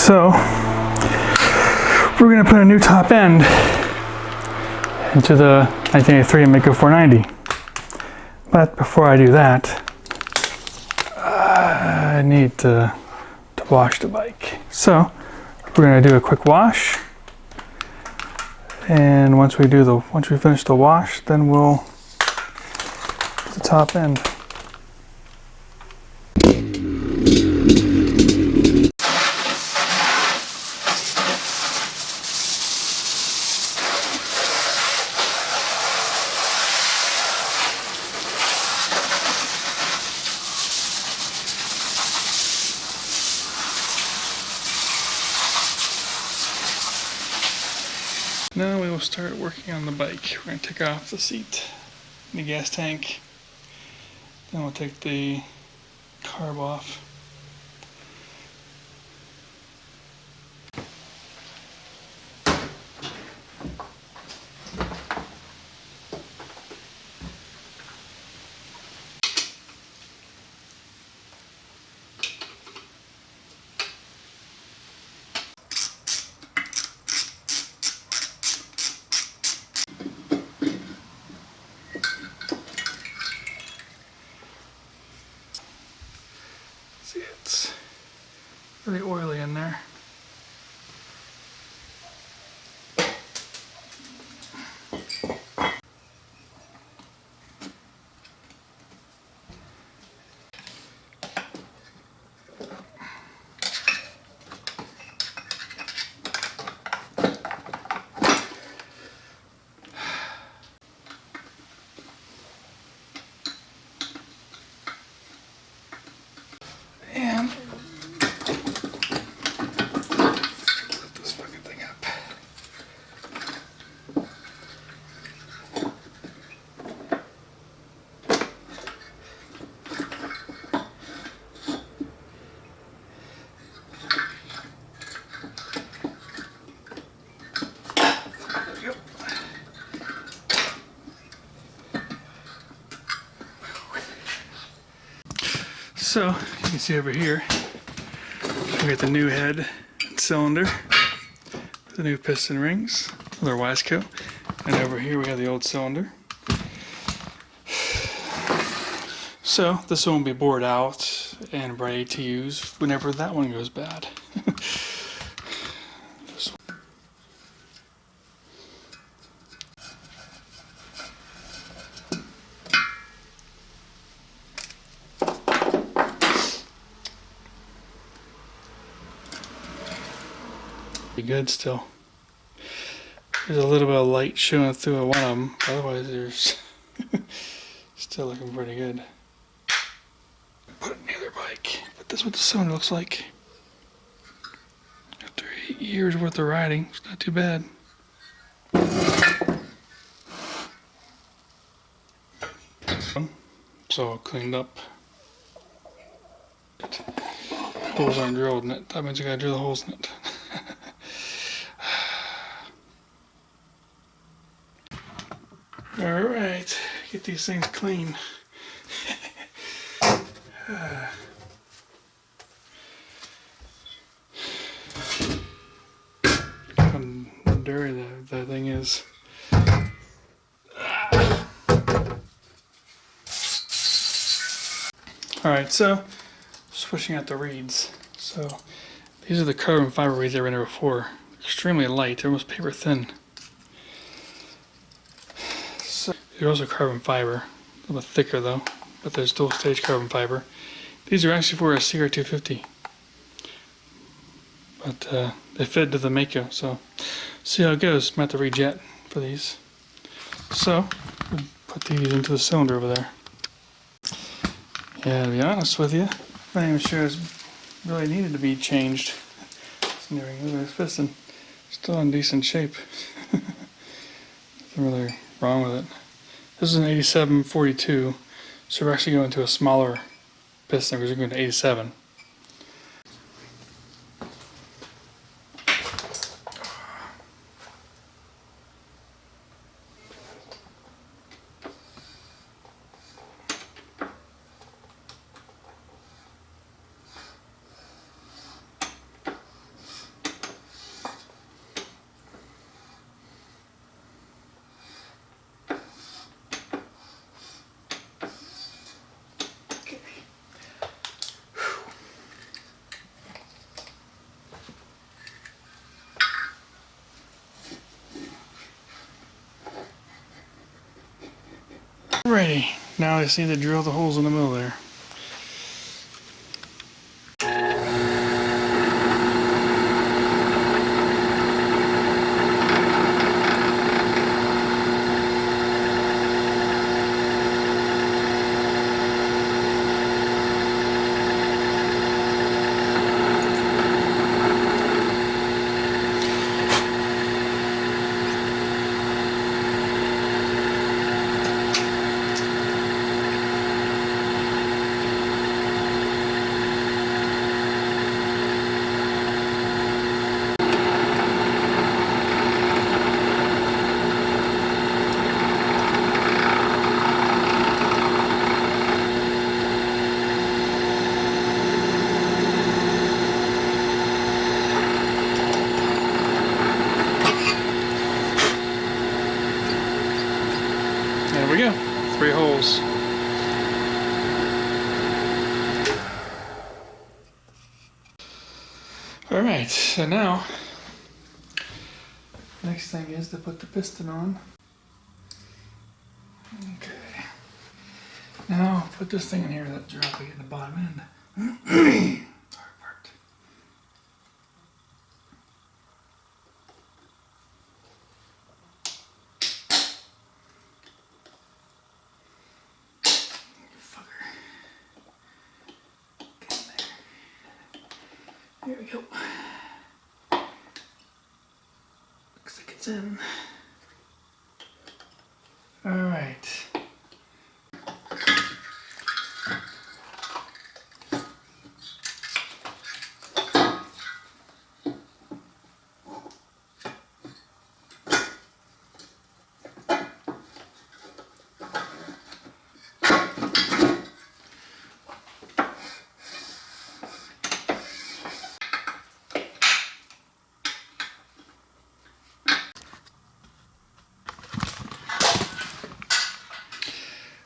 So we're gonna put a new top end into the 1983 Maico 490. But before I do that, I need to wash the bike. So we're gonna do a quick wash, and once we finish the wash, then we'll put the top end. Now we will start working on the bike. We're going to take off the seat and the gas tank. Then we'll take the carb off. See, it's really oily in there. And lift this fucking thing up. There we go. So you can see over here, we got the new head and cylinder, the new piston rings, another Wiseco, and over here we have the old cylinder. So this one will be bored out and ready to use whenever that one goes bad. Pretty good still. There's a little bit of light showing through one of them, otherwise there's still looking pretty good. Put it in the other bike, but this is what the cylinder looks like. After 8 years worth of riding, it's not too bad. It's all cleaned up. Holes aren't drilled in it. That means you gotta drill the holes in it. Alright, get these things clean. How dirty that thing is. Alright, so switching out the reeds. So these are the carbon fiber reeds I ran over before. Extremely light, they're almost paper thin. They're also carbon fiber, a little bit thicker though, but they're dual stage carbon fiber. These are actually for a CR250, but they fit to the Maico, so see how it goes. I'm going to have to rejet for these. So, we'll put these into the cylinder over there. Yeah, to be honest with you, I'm not even sure it's really needed to be changed. Look at this piston, still in decent shape. Nothing really wrong with it. This is an 8742, so we're actually going to a smaller piston because we're going to 87. Alrighty, now I just need to drill the holes in the middle there. There we go, 3 holes. Alright, so now, next thing is to put the piston on. Okay. Now, put this thing in here without dropping it in the bottom end. Sorry, part. There we go. Looks like it's in. All right.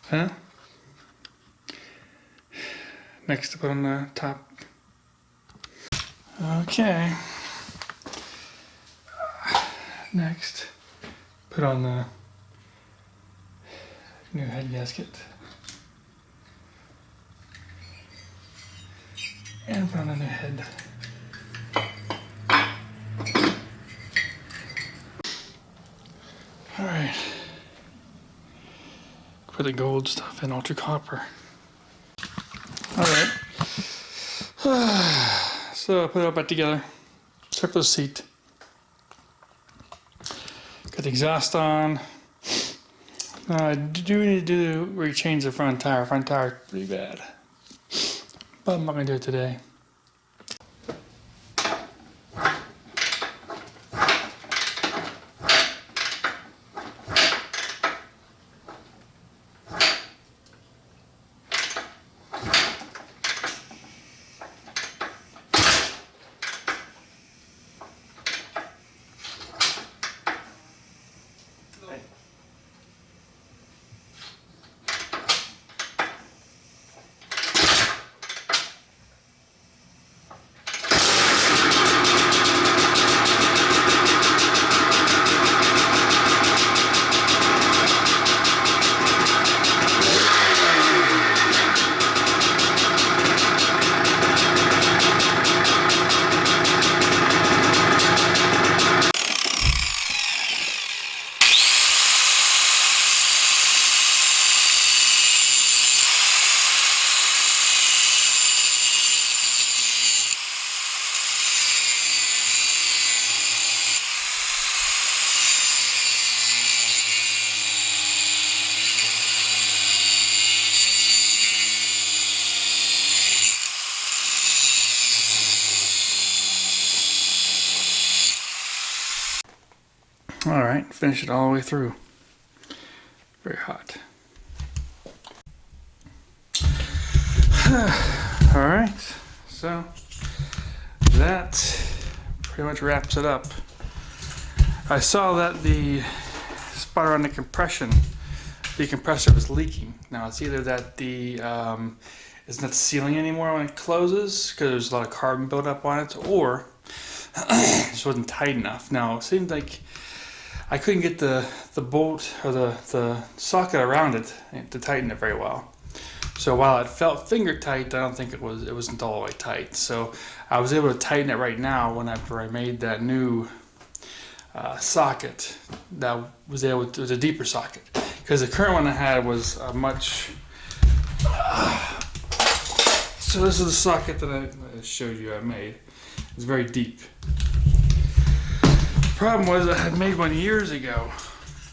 Huh? Next to put on the top. Okay. Next, put on the new head gasket. And put on a new head. Alright. Put the gold stuff in ultra copper. Alright. So put it all back together. Strip the seat. Got the exhaust on. I do need to rechange the front tire. Front tire is pretty bad. But I'm not going to do it today. Alright, finish it all the way through. Very hot. Alright, so that pretty much wraps it up. I saw that the spotter on the compressor was leaking. Now it's either that the it's not sealing anymore when it closes because there's a lot of carbon buildup on it, or it just wasn't tight enough. Now it seems like I couldn't get the bolt or the socket around it to tighten it very well. So while it felt finger tight, I don't think it wasn't all the way tight. So I was able to tighten it right now whenever I made that new socket. That was it was a deeper socket, because the current one I had was a much. So this is the socket that I showed you I made. It's very deep. The problem was I had made one years ago,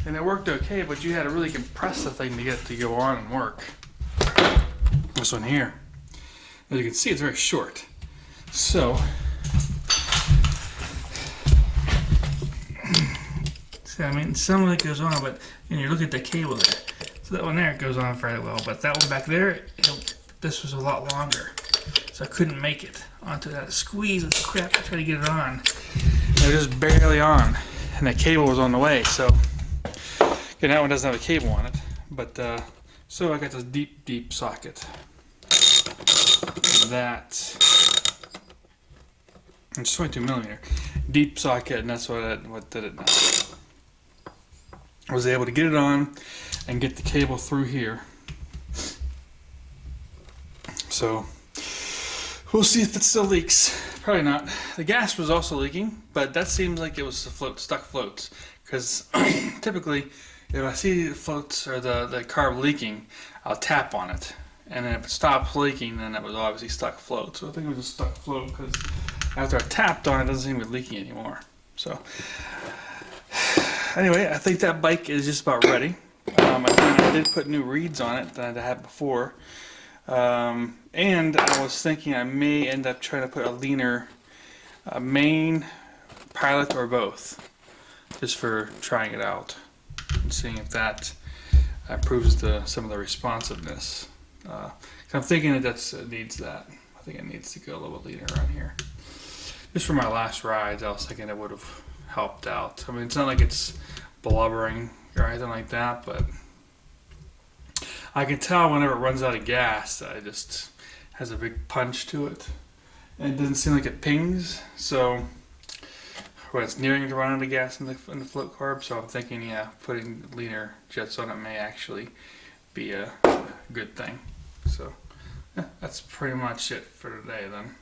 and it worked okay, but you had to really compress the thing to get it to go on and work. This one here, as you can see, it's very short. So, see, I mean, some of it goes on, but you look at the cable there. So that one there goes on fairly well, but that one back there, this was a lot longer. So I couldn't make it onto that. Squeeze the crap to try to get it on. It was just barely on, and the cable was on the way. So, okay, that one doesn't have a cable on it, but so I got this deep socket. That it's 22mm deep socket, and that's what did it now. I was able to get it on and get the cable through here. So we'll see if it still leaks. Probably not. The gas was also leaking, but that seems like it was stuck floats. Because typically, if I see the floats or the carb leaking, I'll tap on it. And then if it stops leaking, then that was obviously stuck float. So I think it was a stuck float, because after I tapped on it, it doesn't seem to be leaking anymore. So anyway, I think that bike is just about ready. I did put new reeds on it that I had before. And I was thinking I may end up trying to put a leaner main, pilot, or both, just for trying it out and seeing if that improves some of the responsiveness. I'm thinking that needs that. I think it needs to go a little bit leaner around here. Just for my last rides, I was thinking it would have helped out. I mean, it's not like it's blubbering or anything like that, but I can tell whenever it runs out of gas that it just has a big punch to it. And it doesn't seem like it pings, so when it's nearing to run out of gas in the float carb, so I'm thinking, yeah, putting leaner jets on it may actually be a good thing. So yeah, that's pretty much it for today then.